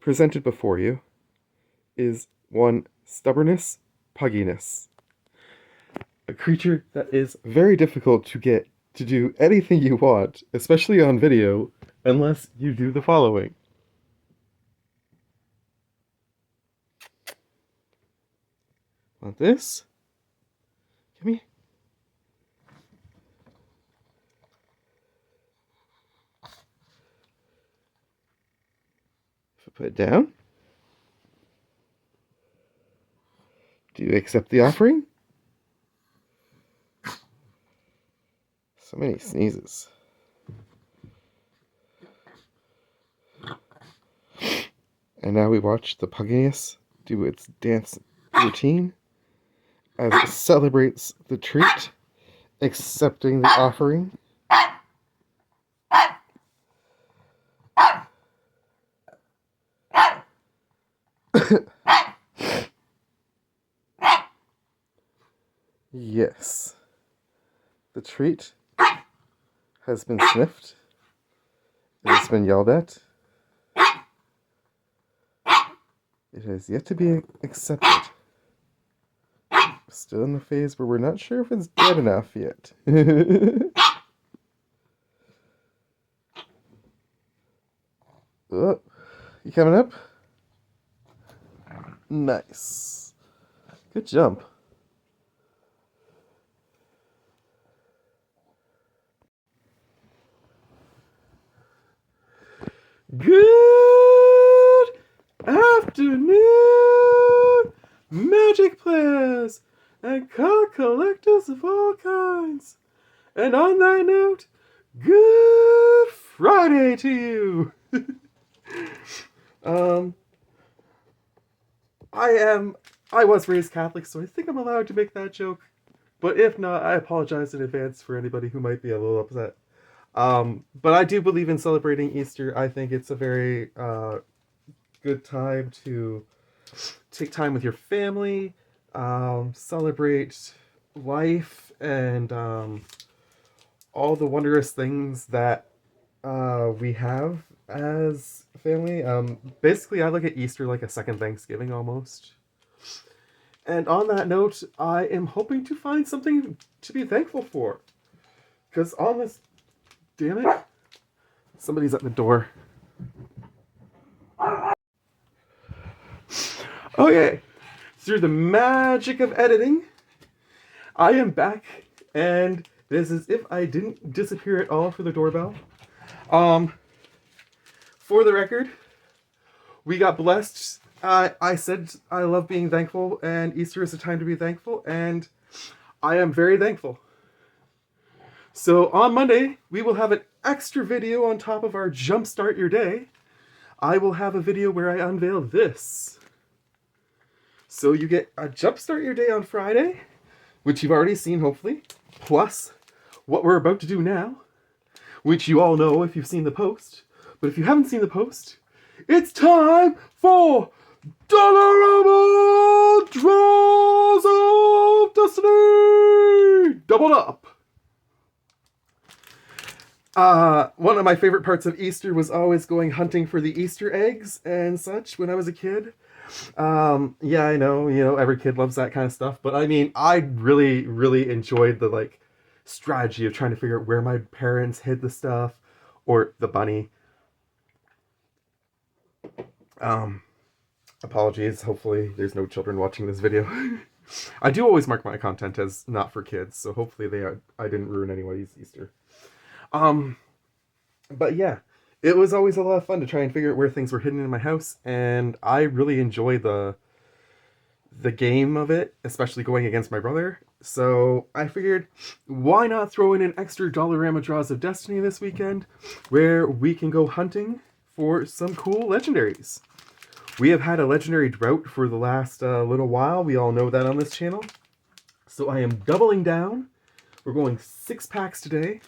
Presented before you is one stubbornness, pugginess. A creature that is very difficult to get to do anything you want, especially on video, unless you do the following. Want this? Give me. If I put it down. Do you accept the offering? So many sneezes. And now we watch the pugginess do its dance routine as it celebrates the treat, accepting the offering. Yes. The treat has been sniffed. It has been yelled at. It has yet to be accepted. Still in the phase where we're not sure if it's dead enough yet. Oh, you coming up? Nice. Good jump. Good afternoon, magic players and card collectors of all kinds. And on that note, good Friday to you. I was raised Catholic, so I think I'm allowed to make that joke. But if not, I apologize in advance for anybody who might be a little upset. But I do believe in celebrating Easter. I think it's a very good time to take time with your family, celebrate life, and all the wondrous things that we have as family. Basically, I look at Easter like a second Thanksgiving almost. And on that note, I am hoping to find something to be thankful for. Because on this... Damn it. Somebody's at the door. Okay. Through the magic of editing, I am back. And it is as if I didn't disappear at all for the doorbell. For the record, we got blessed. I said I love being thankful, and Easter is a time to be thankful, and I am very thankful. So on Monday, we will have an extra video on top of our Jumpstart Your Day. I will have a video where I unveil this. So you get a Jumpstart Your Day on Friday, which you've already seen, hopefully, plus what we're about to do now, which you all know if you've seen the post. But if you haven't seen the post, it's time for Dollarama Draws of Destiny! Doubled up! One of my favorite parts of Easter was always going hunting for the Easter eggs and such when I was a kid. Yeah, I know, every kid loves that kind of stuff, but I mean, I really, really enjoyed the, strategy of trying to figure out where my parents hid the stuff, or the bunny. Apologies, hopefully there's no children watching this video. I do always mark my content as not for kids, so hopefully I didn't ruin anybody's Easter. But yeah, it was always a lot of fun to try and figure out where things were hidden in my house, and I really enjoy the game of it, especially going against my brother. So I figured, why not throw in an extra Dollarama Draws of Destiny this weekend, where we can go hunting for some cool legendaries. We have had a legendary drought for the last little while. We all know that on this channel. So I am doubling down. We're going 6 packs today,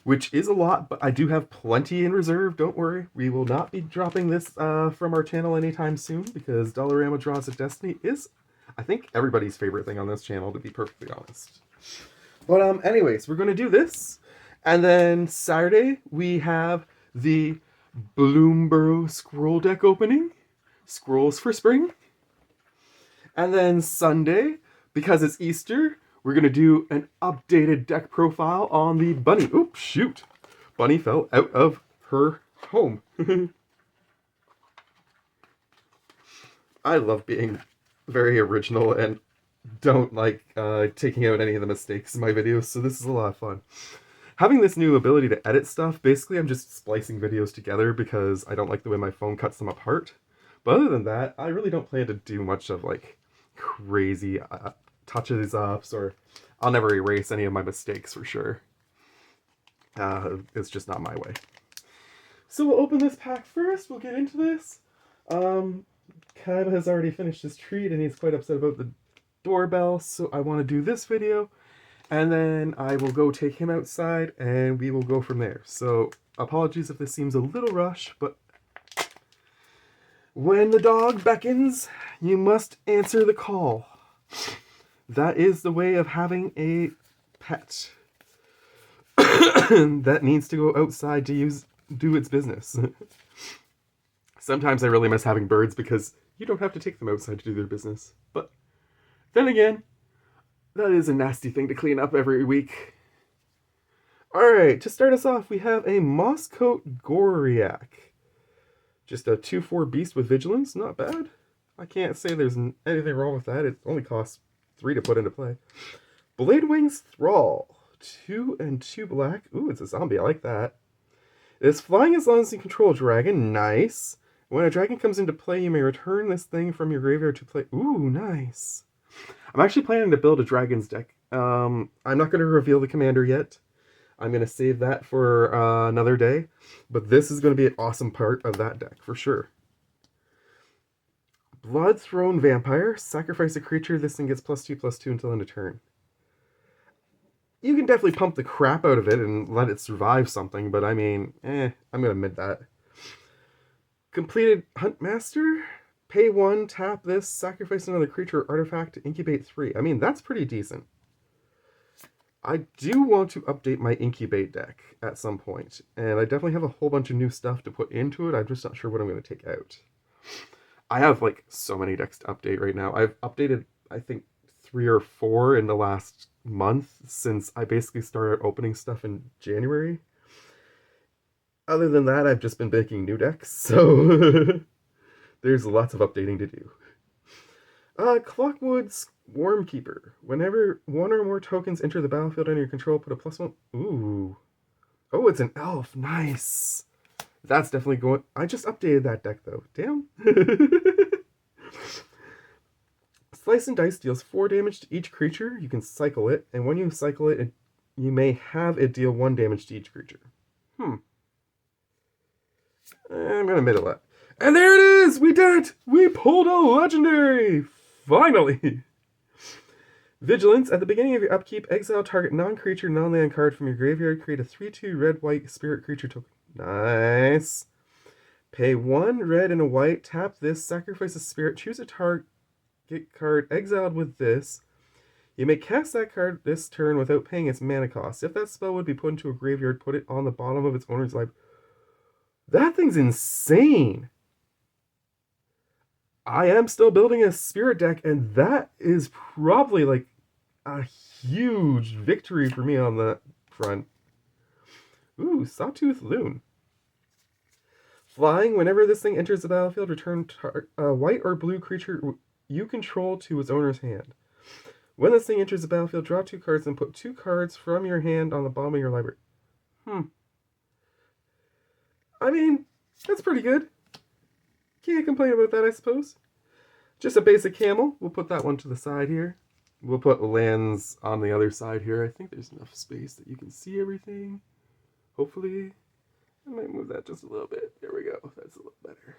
which is a lot, but I do have plenty in reserve. Don't worry. We will not be dropping this from our channel anytime soon, because Dollarama Draws of Destiny is, I think, everybody's favorite thing on this channel, to be perfectly honest. But anyways, we're going to do this. And then Saturday, we have the Bloomborough scroll deck opening, scrolls for spring. And then Sunday, because it's Easter, we're going to do an updated deck profile on the bunny. Oops, shoot. Bunny fell out of her home. I love being very original and don't like taking out any of the mistakes in my videos, so this is a lot of fun. Having this new ability to edit stuff, basically I'm just splicing videos together because I don't like the way my phone cuts them apart. But other than that, I really don't plan to do much of like crazy touches ups, or I'll never erase any of my mistakes for sure. It's just not my way. So we'll open this pack first, we'll get into this. Kaiba has already finished his treat and he's quite upset about the doorbell, so I want to do this video. And then I will go take him outside and we will go from there. So apologies if this seems a little rushed, but when the dog beckons, you must answer the call. That is the way of having a pet that needs to go outside to do its business. Sometimes I really miss having birds because you don't have to take them outside to do their business. But then again, that is a nasty thing to clean up every week. Alright, to start us off, we have a Mosscoat Goriak. Just a 2/4 beast with vigilance, not bad. I can't say there's anything wrong with that, it only costs 3 to put into play. Bladewing's Thrall, 2 and 2 black. Ooh, it's a zombie, I like that. It's flying as long as you control a dragon, nice. When a dragon comes into play, you may return this thing from your graveyard to play. Ooh, nice. I'm actually planning to build a dragon's deck. I'm not going to reveal the commander yet. I'm going to save that for another day. But this is going to be an awesome part of that deck, for sure. Bloodthrone Vampire. Sacrifice a creature. This thing gets +2/+2 until end of turn. You can definitely pump the crap out of it and let it survive something, but I mean, I'm going to admit that. Completed Huntmaster. Pay 1, tap this, sacrifice another creature or artifact to incubate 3. I mean, that's pretty decent. I do want to update my incubate deck at some point, and I definitely have a whole bunch of new stuff to put into it. I'm just not sure what I'm going to take out. I have like so many decks to update right now. I've updated, I think, 3 or 4 in the last month since I basically started opening stuff in January. Other than that, I've just been making new decks, so there's lots of updating to do. Clockwood's Wormkeeper. Whenever 1 or more tokens enter the battlefield under your control, put a +1. Ooh. Oh, it's an elf. Nice. That's definitely going... I just updated that deck, though. Damn. Slice and Dice deals 4 damage to each creature. You can cycle it, and when you cycle it, you may have it deal 1 damage to each creature. I'm gonna admit that. And there it is! We did it! We pulled a legendary! Finally! Vigilance. At the beginning of your upkeep, exile target non-creature, non-land card from your graveyard. Create a 3/2 red-white spirit creature token. Nice. Pay 1 red and a white. Tap this. Sacrifice a spirit. Choose a target card exiled with this. You may cast that card this turn without paying its mana cost. If that spell would be put into a graveyard, put it on the bottom of its owner's library. That thing's insane. I am still building a spirit deck, and that is probably like a huge victory for me on that front. Ooh, Sawtooth Loon. Flying, whenever this thing enters the battlefield, return a white or blue creature you control to its owner's hand. When this thing enters the battlefield, draw 2 cards and put 2 cards from your hand on the bottom of your library. I mean, that's pretty good. Can't complain about that, I suppose. Just a basic camel. We'll put that one to the side here. We'll put lands on the other side here. I think there's enough space that you can see everything. Hopefully. I might move that just a little bit. There we go. That's a little better.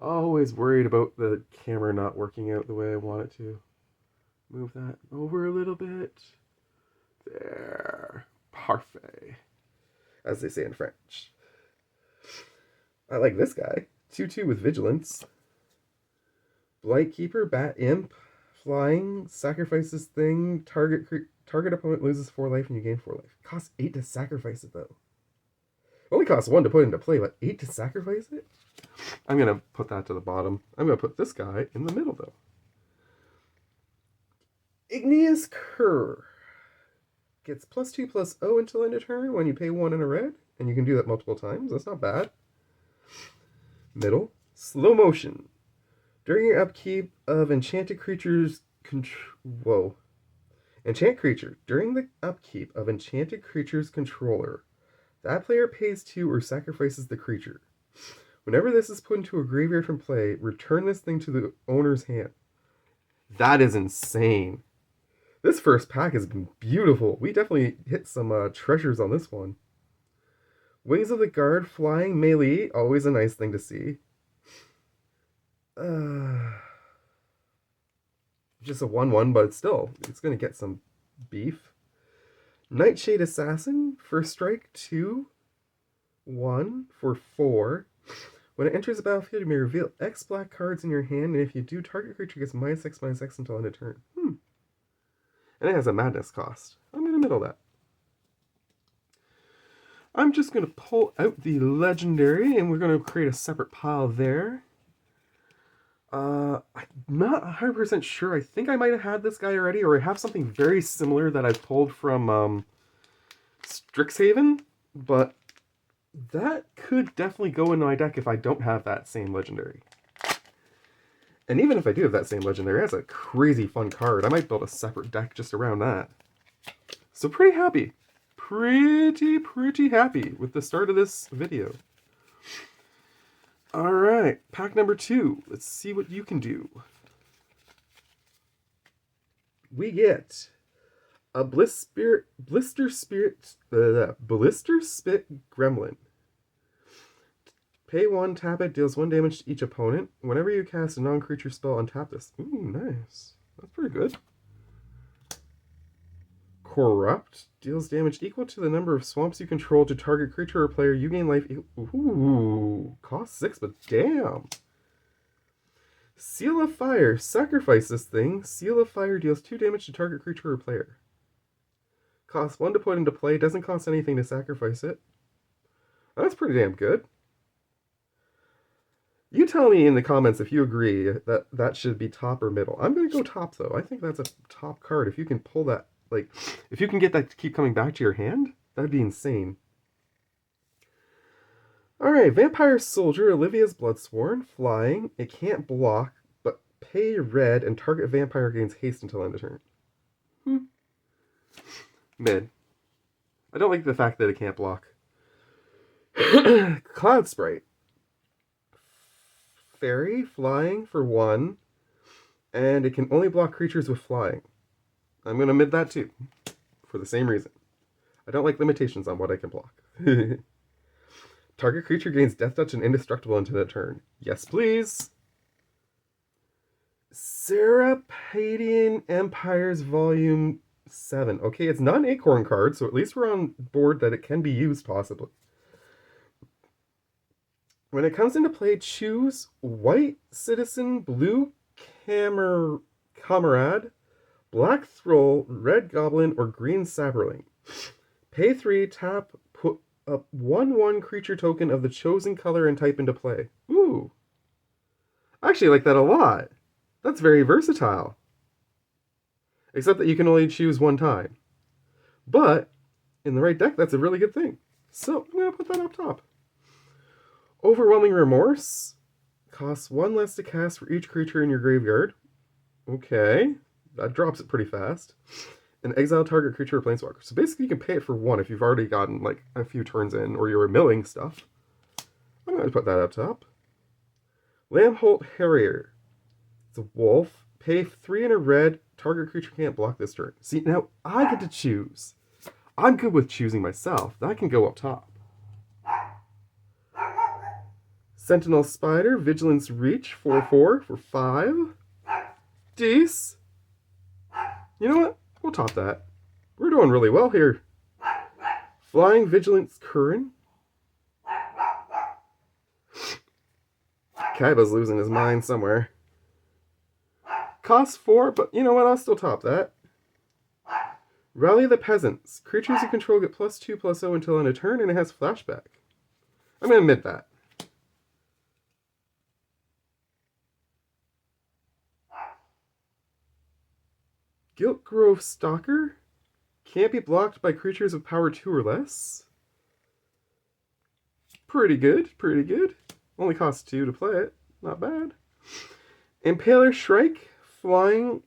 Always worried about the camera not working out the way I want it to. Move that over a little bit. There. Parfait. As they say in French. I like this guy. 2/2 with Vigilance. Blightkeeper, Bat Imp. Flying. Sacrifice this thing. Target opponent loses 4 life and you gain 4 life. Costs 8 to sacrifice it, though. Only costs 1 to put into play, but 8 to sacrifice it? I'm going to put that to the bottom. I'm going to put this guy in the middle, though. Igneous Cur. Gets +2/+0 until end of turn when you pay 1 in a red. And you can do that multiple times. That's not bad. Middle. Slow Motion. During your upkeep of enchanted creatures... Whoa. Enchant creature. During the upkeep of enchanted creature's controller, that player pays 2 or sacrifices the creature. Whenever this is put into a graveyard from play, return this thing to the owner's hand. That is insane. This first pack has been beautiful. We definitely hit some treasures on this one. Wings of the Guard, flying melee, always a nice thing to see. Just a 1/1, but still, it's going to get some beef. Nightshade Assassin, first strike, 2/1 for 4. When it enters the battlefield, you may reveal X black cards in your hand, and if you do, target creature gets -X/-X until end of turn. And it has a madness cost. I'm going to middle that. I'm just going to pull out the legendary, and we're going to create a separate pile there. I'm not 100% sure. I think I might have had this guy already, or I have something very similar that I've pulled from Strixhaven, but that could definitely go in my deck if I don't have that same legendary. And even if I do have that same legendary, that's a crazy fun card. I might build a separate deck just around that. So pretty happy. Pretty happy with the start of this video. Alright, pack number 2. Let's see what you can do. We get a Blister Spit Gremlin. Pay 1, tap it, deals 1 damage to each opponent. Whenever you cast a non-creature spell, untap this. Ooh, nice. That's pretty good. Corrupt. Deals damage equal to the number of swamps you control to target creature or player. You gain life. Ooh, cost 6, but damn. Seal of Fire. Sacrifice this thing. Seal of Fire deals 2 damage to target creature or player. Costs 1 to put into play. Doesn't cost anything to sacrifice it. That's pretty damn good. You tell me in the comments if you agree that that should be top or middle. I'm going to go top, though. I think that's a top card. If you can pull that, like, if you can get that to keep coming back to your hand, that'd be insane. Alright, Vampire Soldier, Olivia's Bloodsworn, flying. It can't block, but pay red and target vampire gains haste until end of turn. Mid. I don't like the fact that it can't block. Cloud Sprite. Fairy, flying for 1, and it can only block creatures with flying. I'm going to mid that too, for the same reason. I don't like limitations on what I can block. Target creature gains Death Touch and Indestructible until the turn. Yes, please. Serapadian Empires Volume 7. Okay, it's not an Acorn card, so at least we're on board that it can be used, possibly. When it comes into play, choose White Citizen, Blue Comrade, Black Thrall, Red Goblin, or Green Saberling. Pay 3, tap, put a 1/1 creature token of the chosen color and type into play. Ooh. I actually like that a lot. That's very versatile. Except that you can only choose 1 time. But, in the right deck, that's a really good thing. So, I'm going to put that up top. Overwhelming Remorse. Costs 1 less to cast for each creature in your graveyard. Okay. That drops it pretty fast. And exile target creature or planeswalker. So basically you can pay it for 1 if you've already gotten like a few turns in or you're milling stuff. I'm going to put that up top. Lambholt Harrier. It's a wolf. Pay 3 in a red. Target creature can't block this turn. See, now I get to choose. I'm good with choosing myself. That can go up top. Sentinel Spider, Vigilance Reach, 4/4 for 5. Dece. You know what? We'll top that. We're doing really well here. Flying Vigilance Curran. Kaiba's losing his mind somewhere. Cost 4, but you know what? I'll still top that. Rally the Peasants. Creatures you control get +2/+0 until end of turn, and it has flashback. I'm going to admit that. Gilt Grove Stalker. Can't be blocked by creatures with power 2 or less. Pretty good, pretty good. Only costs 2 to play it. Not bad. Impaler Shrike. Flying.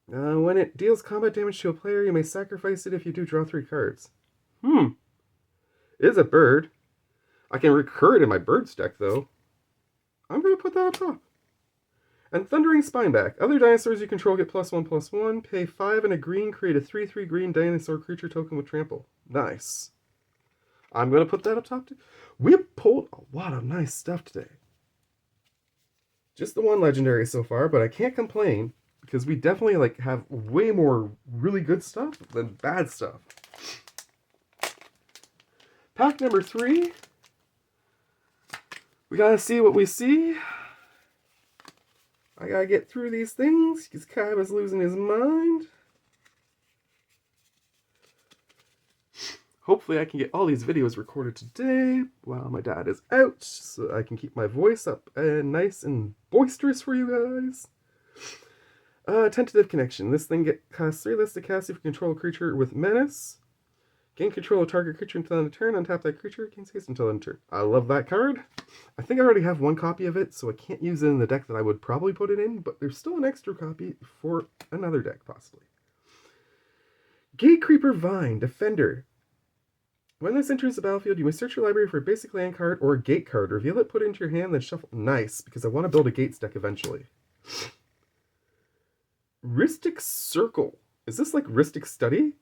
When it deals combat damage to a player, you may sacrifice it if you do draw 3 cards. It is a bird. I can recur it in my birds deck, though. I'm going to put that up top. And Thundering Spineback. Other dinosaurs you control get +1/+1. Pay 5 and a green. Create a 3/3 green dinosaur creature token with trample. Nice. I'm going to put that up top too. We have pulled a lot of nice stuff today. Just the one legendary so far, but I can't complain because we definitely have way more really good stuff than bad stuff. Pack number 3. We gotta see what we see. I gotta get through these things because Kaiba's losing his mind. Hopefully I can get all these videos recorded today while my dad is out so I can keep my voice up and nice and boisterous for you guys. Tentative Connection. This thing costs 3 less to cast if you control a creature with menace. Gain control of target creature until end of turn. Untap that creature. Gain haste until end of turn. I love that card. I think I already have one copy of it, so I can't use it in the deck that I would probably put it in, but there's still an extra copy for another deck, possibly. Gatecreeper Vine. Defender. When this enters the battlefield, you may search your library for a basic land card or a gate card. Reveal it, put it into your hand, then shuffle. Nice, because I want to build a gates deck eventually. Rhystic Circle. Is this like Rhystic Study?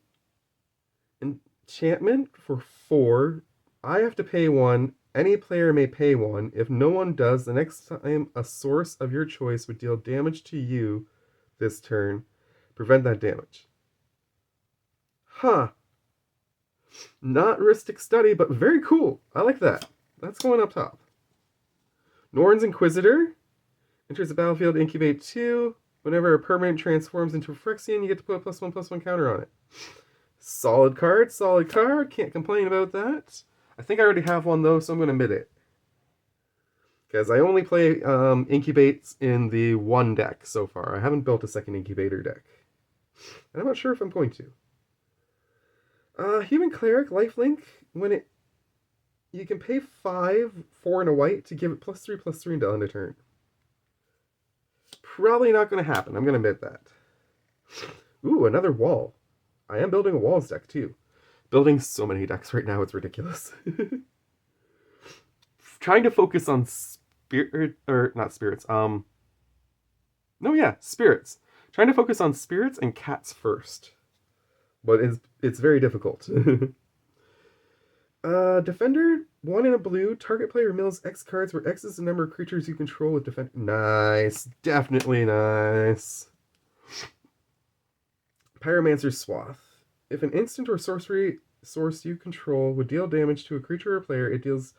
Enchantment for 4. I have to pay 1. Any player may pay 1. If no one does, the next time a source of your choice would deal damage to you this turn, prevent that damage. Huh. Not Rhystic Study, but very cool. I like that. That's going up top. Norn's Inquisitor. Enters the battlefield, incubate 2. Whenever a permanent transforms into a Phyrexian, you get to put a +1/+1 counter on it. Solid card, solid card. Can't complain about that. I think I already have one, though, so I'm going to admit it. Because I only play incubates in the one deck so far. I haven't built a second incubator deck. And I'm not sure if I'm going to. Human Cleric, Lifelink. You can pay 5, 4 and a white to give it +3/+3 until end of turn. Probably not going to happen. I'm going to admit that. Ooh, another wall. I am building a walls deck too. Building so many decks right now, it's ridiculous. Trying to focus on spirits. Spirits. Trying to focus on spirits and cats first. But it's very difficult. Defender, 1 in a blue. Target player mills X cards where X is the number of creatures you control with defender. Nice. Definitely nice. Pyromancer's Swath. If an instant or sorcery source you control would deal damage to a creature or player, it deals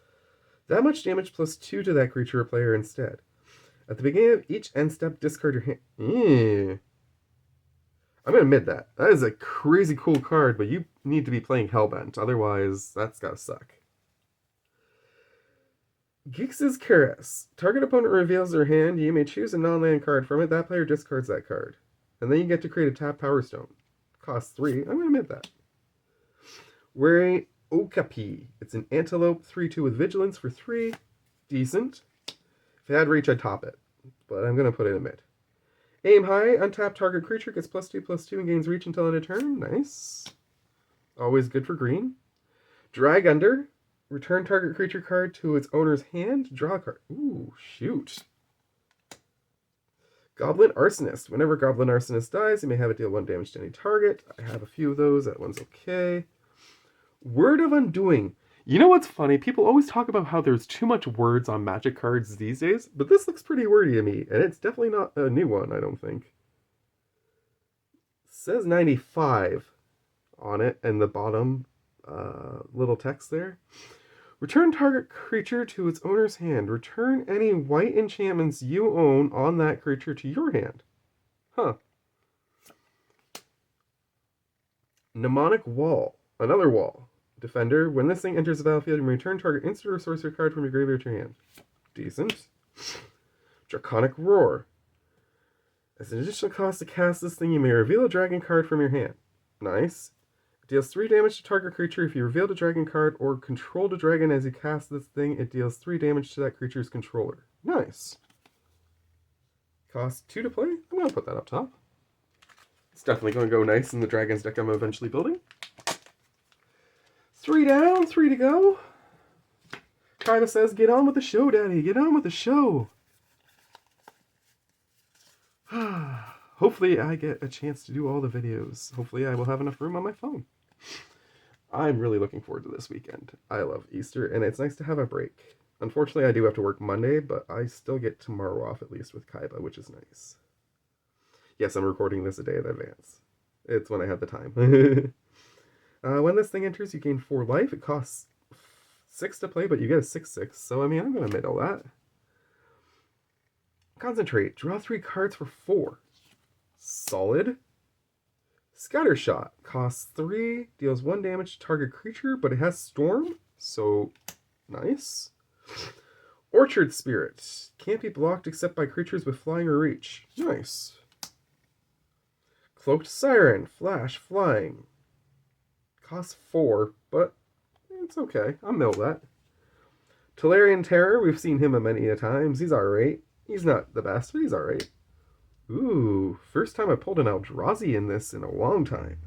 that much damage +2 to that creature or player instead. At the beginning of each end step, discard your hand. I'm going to admit that. That is a crazy cool card, but you need to be playing Hellbent. Otherwise, that's got to suck. Geeks' Caress. Target opponent reveals their hand. You may choose a non-land card from it. That player discards that card. And then you get to create a tap Power Stone. Costs 3. I'm going to admit that. Wearing Okapi. It's an Antelope 3/2 with Vigilance for 3. Decent. If it had Reach, I'd top it. But I'm going to put it in mid. Aim high. Untap target creature. Gets +2/+2 and gains Reach until end of turn. Nice. Always good for green. Drag Under. Return target creature card to its owner's hand. Draw a card. Ooh, shoot. Goblin Arsonist. Whenever Goblin Arsonist dies, you may have it deal 1 damage to any target. I have a few of those. That one's okay. Word of Undoing. You know what's funny? People always talk about how there's too much words on Magic cards these days, but this looks pretty wordy to me, and it's definitely not a new one, I don't think. It says 95 on it, and the bottom little text there. Return target creature to its owner's hand. Return any white enchantments you own on that creature to your hand. Huh. Mnemonic Wall. Another wall. Defender. When this thing enters the battlefield, you may return target instant or sorcery card from your graveyard to your hand. Decent. Draconic Roar. As an additional cost to cast this thing, you may reveal a dragon card from your hand. Nice. It deals 3 damage to target creature if you reveal a dragon card or control the dragon as you cast this thing. It deals 3 damage to that creature's controller. Nice. Cost 2 to play. I'm going to put that up top. It's definitely going to go nice in the dragon's deck I'm eventually building. 3 down, 3 to go. Kaiba says, get on with the show, Daddy. Get on with the show. Hopefully I get a chance to do all the videos. Hopefully I will have enough room on my phone. I'm really looking forward to this weekend. I love Easter, and it's nice to have a break. Unfortunately, I do have to work Monday, but I still get tomorrow off at least with Kaiba, which is nice. Yes, I'm recording this a day in advance. It's when I had the time. When this thing enters, you gain 4 life. It costs 6 to play, but you get a 6/6. So, I mean, I'm going to middle that. Concentrate. Draw 3 cards for 4. Solid. Scattershot. Costs 3. Deals 1 damage to target creature, but it has Storm. So, nice. Orchard Spirit. Can't be blocked except by creatures with flying or reach. Nice. Cloaked Siren. Flash. Flying. Costs 4, but it's okay. I'll mill that. Tolarian Terror. We've seen him many a times. He's alright. He's not the best, but he's alright. Ooh, first time I pulled an Eldrazi in this in a long time.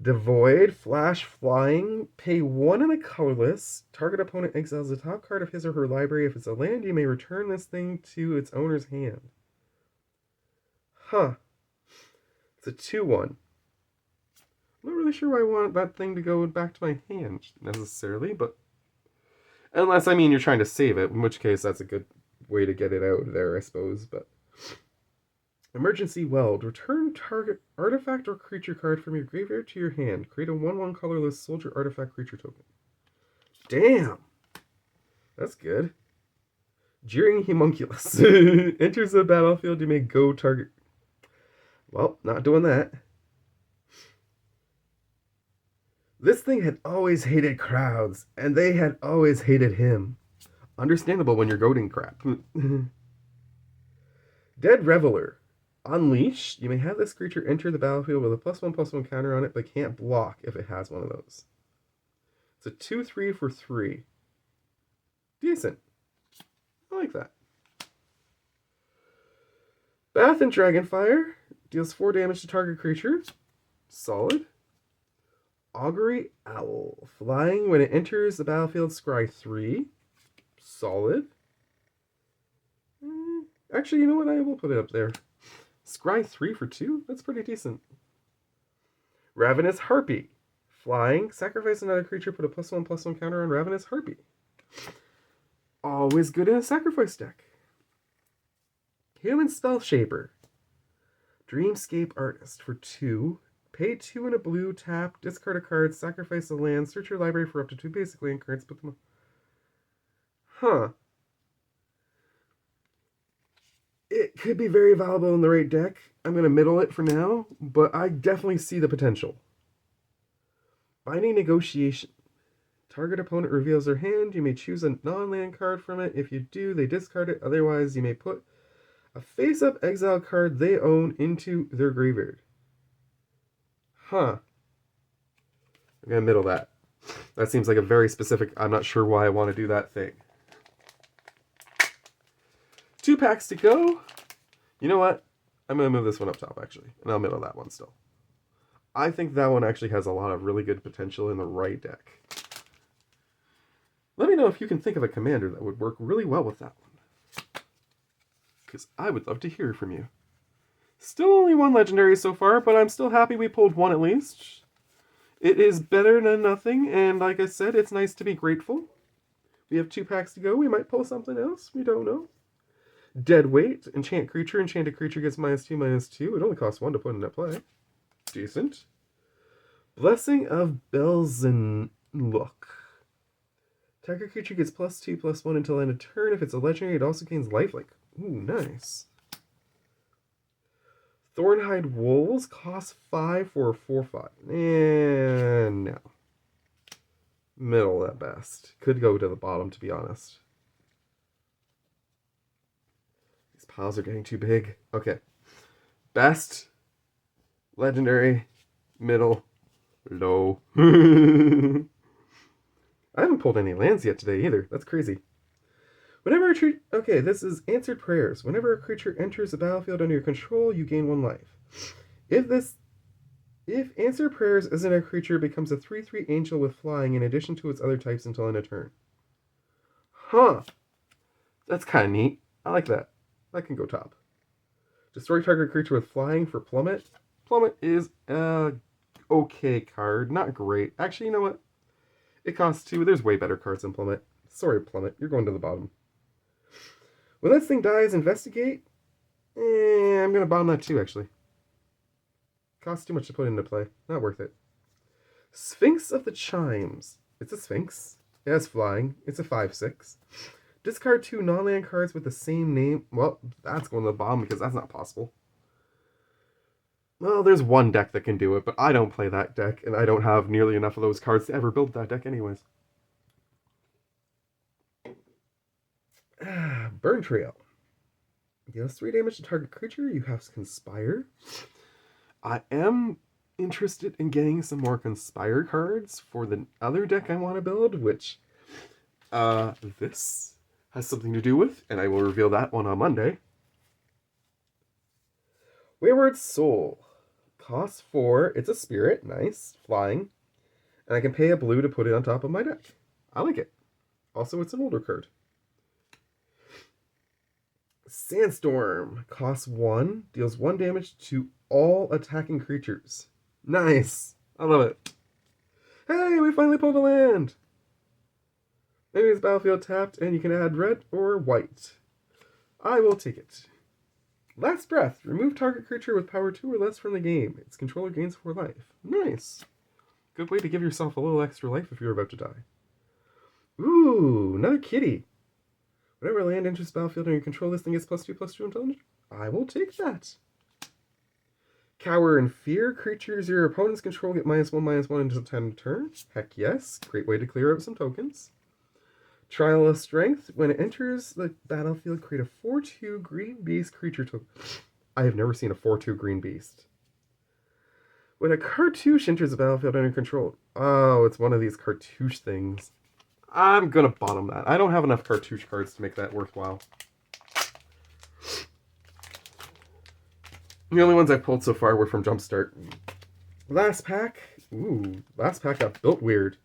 Devoid, Flash, Flying, pay 1 and a colorless. Target opponent exiles the top card of his or her library. If it's a land, you may return this thing to its owner's hand. Huh. It's a 2/1. I'm not really sure why I want that thing to go back to my hand, necessarily, but... Unless, I mean, you're trying to save it, in which case that's a good way to get it out of there, I suppose, but... Emergency Weld. Return target artifact or creature card from your graveyard to your hand. Create a 1/1 colorless soldier artifact creature token. Damn! That's good. Jeering Homunculus. Enters the battlefield, you may go target... Well, not doing that. This thing had always hated crowds, and they had always hated him. Understandable when you're goading crap. Dead Reveler. Unleash. You may have this creature enter the battlefield with a +1/+1 counter on it, but can't block if it has one of those. It's a 2/3 for 3. Decent. I like that. Bath and Dragonfire. Deals 4 damage to target creature. Solid. Augury Owl. Flying. When it enters the battlefield, scry 3. Solid. Actually, you know what? I will put it up there. Scry 3 for 2? That's pretty decent. Ravenous Harpy. Flying. Sacrifice another creature, put a +1/+1 counter on Ravenous Harpy. Always good in a sacrifice deck. Human Spell Shaper. Dreamscape Artist for 2. Pay 2 and a blue, tap, discard a card, sacrifice a land, search your library for up to 2 basic land cards, put them... Huh. It could be very valuable in the right deck. I'm going to middle it for now, but I definitely see the potential. Binding Negotiation. Target opponent reveals their hand. You may choose a non-land card from it. If you do, they discard it. Otherwise, you may put a face-up exile card they own into their graveyard. Huh. I'm going to middle that. That seems like a very specific... I'm not sure why I want to do that thing. 2 packs to go. You know what? I'm going to move this one up top, actually. And I'll middle that one still. I think that one actually has a lot of really good potential in the right deck. Let me know if you can think of a commander that would work really well with that one. Because I would love to hear from you. Still only 1 legendary so far, but I'm still happy we pulled 1 at least. It is better than nothing, and like I said, it's nice to be grateful. We have 2 packs to go. We might pull something else. We don't know. Deadweight. Enchant creature. Enchanted creature gets -2/-2. It only costs 1 to put into play. Decent. Blessing of Belzenlook. Target creature gets +2/+1 until end of turn. If it's a legendary, it also gains lifelink. Ooh, nice. Thornhide Wolves cost 5 for a 4/5. And no. Middle at best. Could go to the bottom, to be honest. These piles are getting too big. Okay. Best, legendary, middle, low. I haven't pulled any lands yet today either. That's crazy. Whenever a creature... Okay, this is Answered Prayers. Whenever a creature enters the battlefield under your control, you gain 1 life. If Answered Prayers isn't a creature, it becomes a 3/3 angel with flying in addition to its other types until end of turn. Huh. That's kind of neat. I like that. That can go top. Destroy target creature with flying for Plummet. Plummet is a okay card. Not great. Actually, you know what? It costs 2. There's way better cards than Plummet. Sorry, Plummet. You're going to the bottom. When this thing dies, investigate. I'm going to bottom that too, actually. Costs too much to put into play. Not worth it. Sphinx of the Chimes. It's a Sphinx. It has flying. It's a 5/6. Discard 2 non-land cards with the same name. Well, that's going to the bottom because that's not possible. Well, there's one deck that can do it, but I don't play that deck, and I don't have nearly enough of those cards to ever build that deck anyways. Burn Trail. Deals 3 damage to target creature. You have Conspire. I am interested in getting some more Conspire cards for the other deck I want to build, which this has something to do with, and I will reveal that one on Monday. Wayward Soul. Costs 4. It's a spirit. Nice. Flying. And I can pay a blue to put it on top of my deck. I like it. Also, it's an older card. Sandstorm. Costs 1. Deals 1 damage to all attacking creatures. Nice. I love it. Hey, we finally pulled a land. Enemy's battlefield tapped, and you can add red or white. I will take it. Last Breath. Remove target creature with power 2 or less from the game. Its controller gains 4 life. Nice. Good way to give yourself a little extra life if you're about to die. Ooh, another kitty. Whenever land enters the battlefield and you control this thing gets +2/+2 intelligence, I will take that. Cower in Fear. Creatures your opponents control get -1/-1 until 10 turns. Heck yes. Great way to clear out some tokens. Trial of Strength. When it enters the battlefield, create a 4/2 green beast creature token. I have never seen a 4/2 green beast. When a cartouche enters the battlefield under control. Oh, it's one of these cartouche things. I'm going to bottom that. I don't have enough cartouche cards to make that worthwhile. The only ones I've pulled so far were from Jumpstart. Last pack. Ooh, last pack got built weird.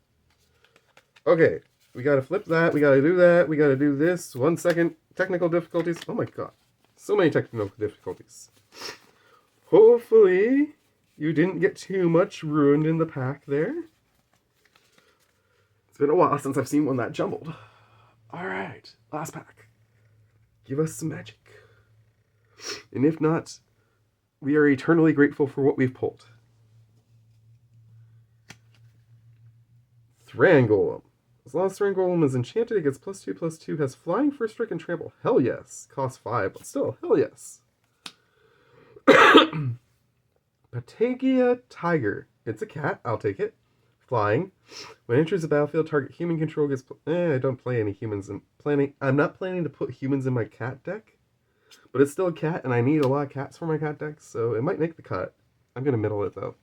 Okay, we gotta flip that. We gotta do that. We gotta do this. 1 second. Technical difficulties. Oh my god. So many technical difficulties. Hopefully, you didn't get too much ruined in the pack there. It's been a while since I've seen one that jumbled. Alright, last pack. Give us some magic. And if not, we are eternally grateful for what we've pulled. Thran Golem. As long as Thran Golem is enchanted, it gets +2/+2, has flying, first strike, and trample. Hell yes. Costs 5, but still, hell yes. Patagia Tiger. It's a cat. I'll take it. Flying. When it enters the battlefield, target human control gets... I don't play any humans. I'm not planning to put humans in my cat deck. But it's still a cat, and I need a lot of cats for my cat deck, so it might make the cut. I'm going to middle it, though.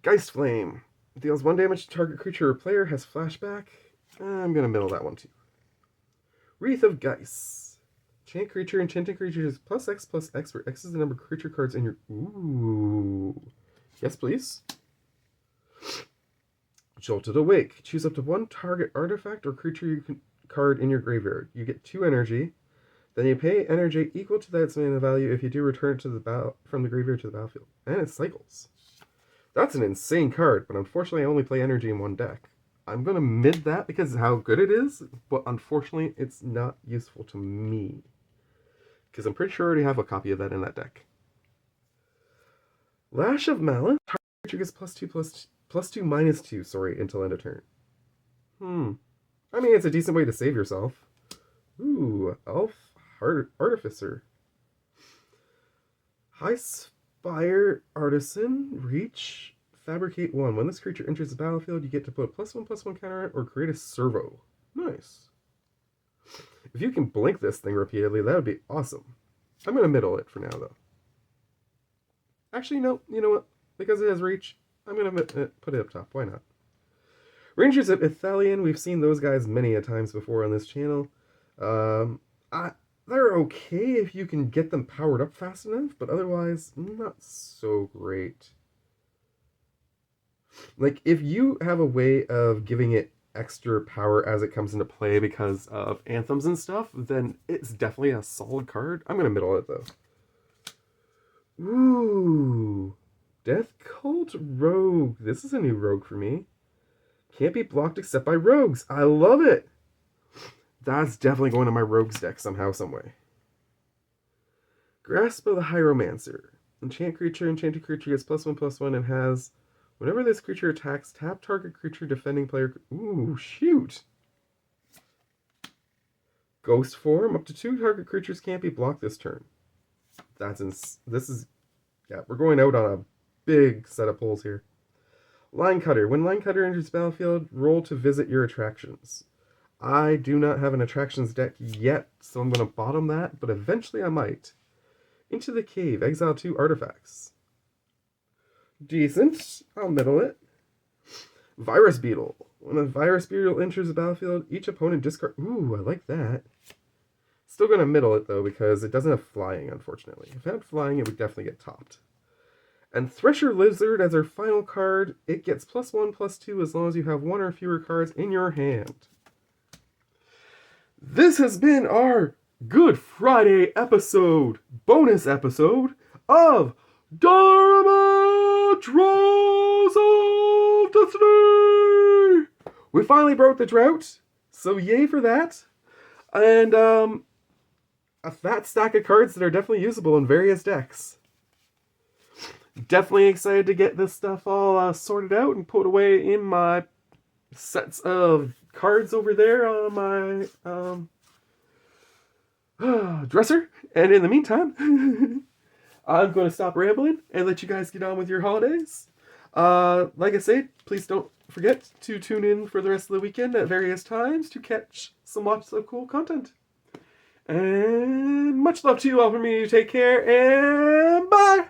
Geist Flame. Deals 1 damage to target creature or player, has flashback. I'm going to middle that one, too. Wreath of Geist. Enchant creature. Enchanting creature is +X/+X, where X is the number of creature cards in your... Ooh. Yes, please. Jolted Awake. Choose up to 1 target artifact or creature card in your graveyard. You get 2 energy. Then you pay energy equal to that mana value. If you do, return it to the from the graveyard to the battlefield. And it cycles. That's an insane card, but unfortunately I only play energy in one deck. I'm going to mid that because of how good it is, but unfortunately it's not useful to me. Because I'm pretty sure I already have a copy of that in that deck. Lash of Malice. Target creature gets +2/+2 until end of turn. I mean, it's a decent way to save yourself. Ooh, Elf Artificer. High Spire Artisan. Reach. Fabricate 1. When this creature enters the battlefield, you get to put a +1/+1 counter on it or create a servo. Nice. If you can blink this thing repeatedly, that would be awesome. I'm going to middle it for now, though. Actually, no. You know what? Because it has reach, I'm going to put it up top. Why not? Rangers of Ithalian. We've seen those guys many a times before on this channel. They're okay if you can get them powered up fast enough, but otherwise, not so great. Like, if you have a way of giving it extra power as it comes into play because of anthems and stuff, then it's definitely a solid card. I'm going to middle it, though. Ooh. Death Cult Rogue. This is a new rogue for me. Can't be blocked except by rogues. I love it. That's definitely going to my rogues deck somehow, someway. Grasp of the Hieromancer. Enchanted creature gets +1/+1 and has... Whenever this creature attacks, tap target creature defending player... Ooh, shoot! Ghost form. Up to 2 target creatures can't be blocked this turn. This is... Yeah, we're going out on a big set of pulls here. Line Cutter. When Line Cutter enters the battlefield, roll to visit your attractions. I do not have an attractions deck yet, so I'm going to bottom that, but eventually I might. Into the Cave. Exile 2 artifacts. Decent. I'll middle it. Virus Beetle. When a Virus Beetle enters the battlefield, each opponent discard... Ooh, I like that. Still going to middle it, though, because it doesn't have flying, unfortunately. If it had flying, it would definitely get topped. And Thresher Lizard as our final card. It gets +1/+2 as long as you have 1 or fewer cards in your hand. This has been our Good Friday episode, bonus episode of Dollarama Draws of Destiny! We finally broke the drought, so yay for that. And a fat stack of cards that are definitely usable in various decks. Definitely excited to get this stuff all sorted out and put away in my sets of cards over there on my dresser. And in the meantime, I'm going to stop rambling and let you guys get on with your holidays. Like I said, please don't forget to tune in for the rest of the weekend at various times to catch some lots of cool content. And much love to you all from me. Take care and bye!